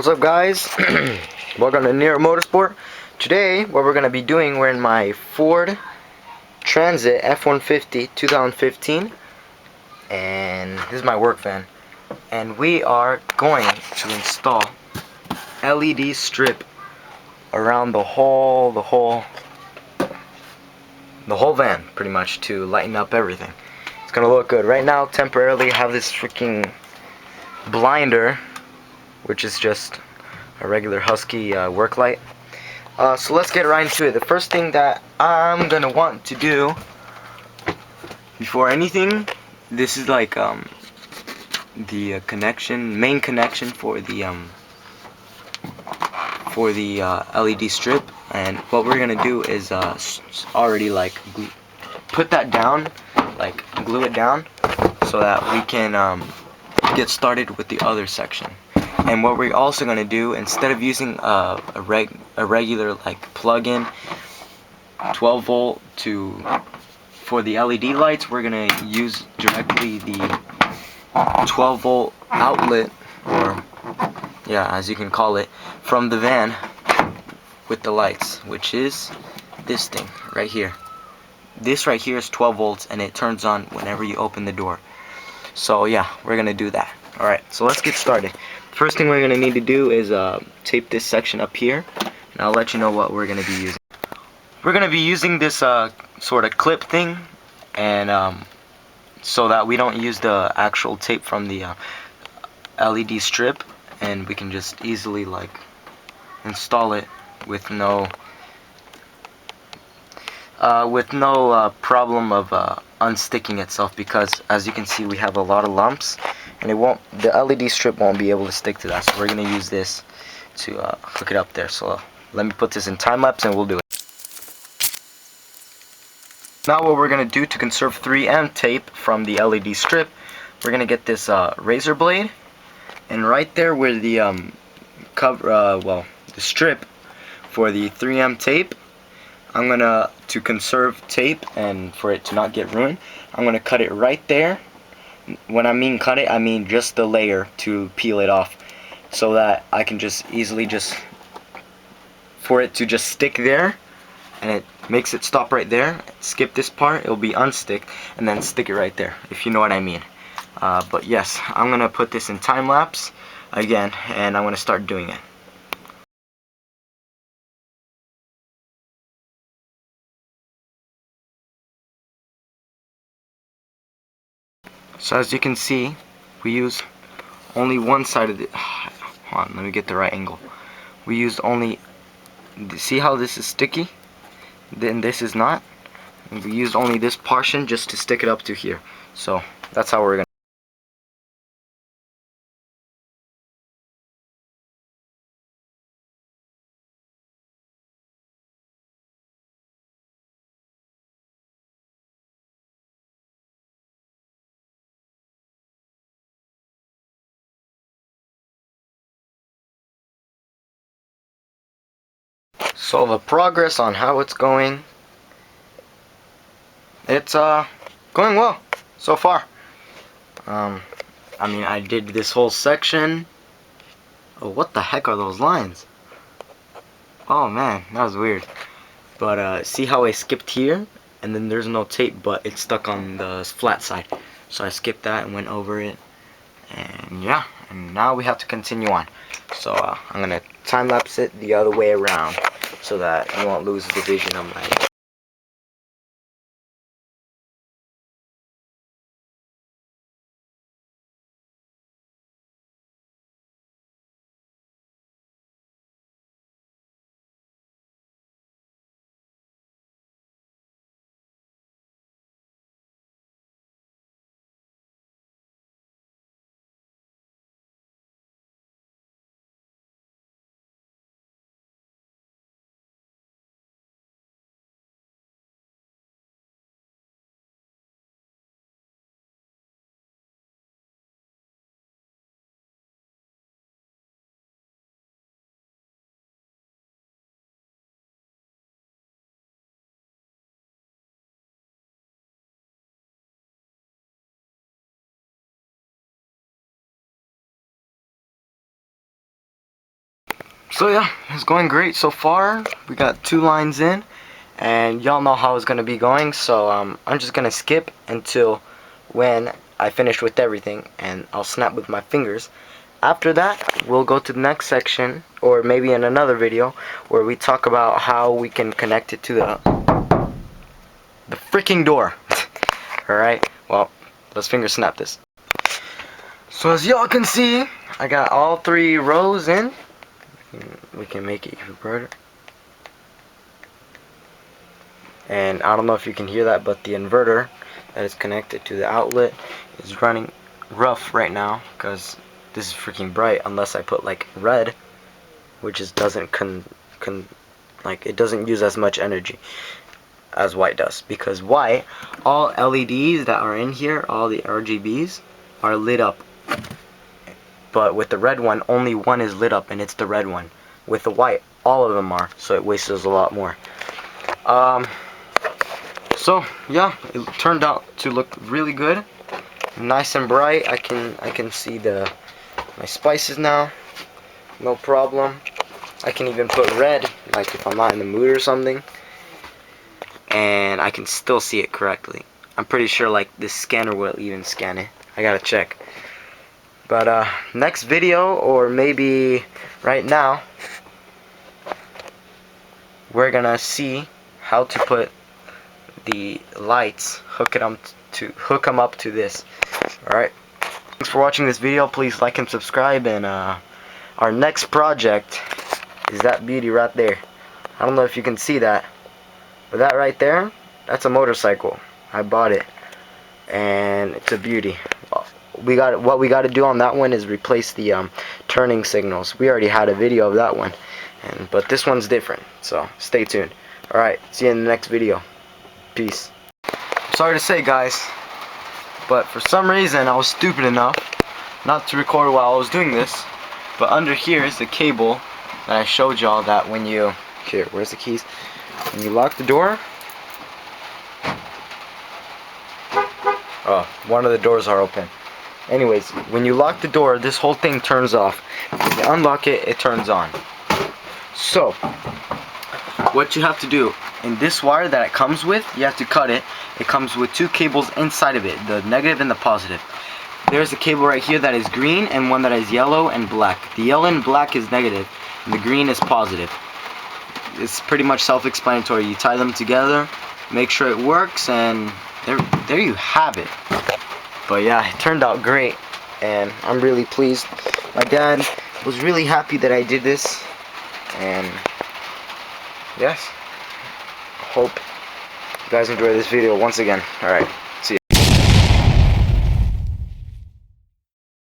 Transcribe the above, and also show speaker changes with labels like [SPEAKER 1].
[SPEAKER 1] What's up, guys? Welcome to Near Motorsport. Today what we're going to be doing, we're in my Ford Transit F-150 2015, and this is my work van, and we are going to install LED strip around the whole van, pretty much, to lighten up everything. It's gonna look good. Right now, temporarily, I have this freaking blinder, which is just a regular Husky work light. So let's get right into it. The first thing that I'm gonna want to do before anything, this is like the main connection for the LED strip, and what we're gonna do is already like put that down, like glue it down, so that we can get started with the other section. And what we're also going to do, instead of using a regular like plug-in 12 volt for the LED lights, we're going to use directly the 12 volt outlet, or yeah, as you can call it, from the van with the lights, which is this thing right here. This right here is 12 volts, and it turns on whenever you open the door. So yeah, we're going to do that. Alright, so let's get started. First thing we're going to need to do is tape this section up here, and I'll let you know what we're going to be using. We're going to be using this sort of clip thing, and so that we don't use the actual tape from the LED strip, and we can just easily like install it with no problem of unsticking itself, because as you can see, we have a lot of lumps, and the LED strip won't be able to stick to that. So we're gonna use this to hook it up there. So let me put this in time lapse and we'll do it. Now what we're gonna do to conserve 3M tape from the LED strip, we're gonna get this razor blade, and right there where the the strip for the 3M tape, I'm gonna, to conserve tape and for it to not get ruined, I'm gonna cut it right there. When I mean cut it, I mean just the layer to peel it off, so that I can just easily for it to just stick there, and it makes it stop right there. Skip this part, it'll be unstick, and then stick it right there, if you know what I mean. But yes, I'm gonna put this in time lapse again, and I'm gonna start doing it. So as you can see, we use only one side of the hold on, let me get the right angle. We used only, see how this is sticky, then this is not, and we used only this portion just to stick it up to here. So that's how we're gonna So the progress on how it's going, it's going well so far. I mean, I did this whole section. Oh, what the heck are those lines? Oh man, that was weird. But see how I skipped here, and then there's no tape, but it's stuck on the flat side. So I skipped that and went over it, and yeah, and now we have to continue on. So I'm gonna time lapse it the other way around, so that you won't lose the vision of my So yeah, it's going great so far. We got 2 lines in, and y'all know how it's gonna be going. So I'm just gonna skip until when I finish with everything, and I'll snap with my fingers. After that, we'll go to the next section, or maybe in another video, where we talk about how we can connect it to the freaking door. Alright, well, let's finger snap this. So as y'all can see, I got all 3 rows in. We can make it even brighter. And I don't know if you can hear that, but the inverter that is connected to the outlet is running rough right now because this is freaking bright, unless I put like red, which is doesn't it doesn't use as much energy as white does, because white, all LEDs that are in here, all the RGBs are lit up, but with the red one, only one is lit up, and it's the red one. With the white, all of them are, so it wastes a lot more. So yeah, it turned out to look really good, nice and bright. I can see my spices now, no problem. I can even put red, like if I'm not in the mood or something, and I can still see it correctly. I'm pretty sure like this scanner will even scan it. I gotta check. But next video, or maybe right now, we're gonna see how to put the lights, hook them up to this. Alright, thanks for watching this video. Please like and subscribe, and our next project is that beauty right there. I don't know if you can see that, but that right there, that's a motorcycle. I bought it, and it's a beauty. What we got to do on that one is replace the turning signals. We already had a video of that one, but this one's different, so stay tuned. Alright, see you in the next video. Peace. Sorry to say, guys, but for some reason I was stupid enough not to record while I was doing this, but under here is the cable that I showed y'all, that when you, here, where's the keys? When you lock the door, oh, one of the doors are open. Anyways, when you lock the door, this whole thing turns off. When you unlock it, it turns on. So what you have to do, in this wire that it comes with, you have to cut it. It comes with 2 cables inside of it, the negative and the positive. There's a cable right here that is green, and one that is yellow and black. The yellow and black is negative, and the green is positive. It's pretty much self-explanatory. You tie them together, make sure it works, and there you have it. But yeah, it turned out great, and I'm really pleased. My dad was really happy that I did this, and yes, hope you guys enjoy this video once again. Alright.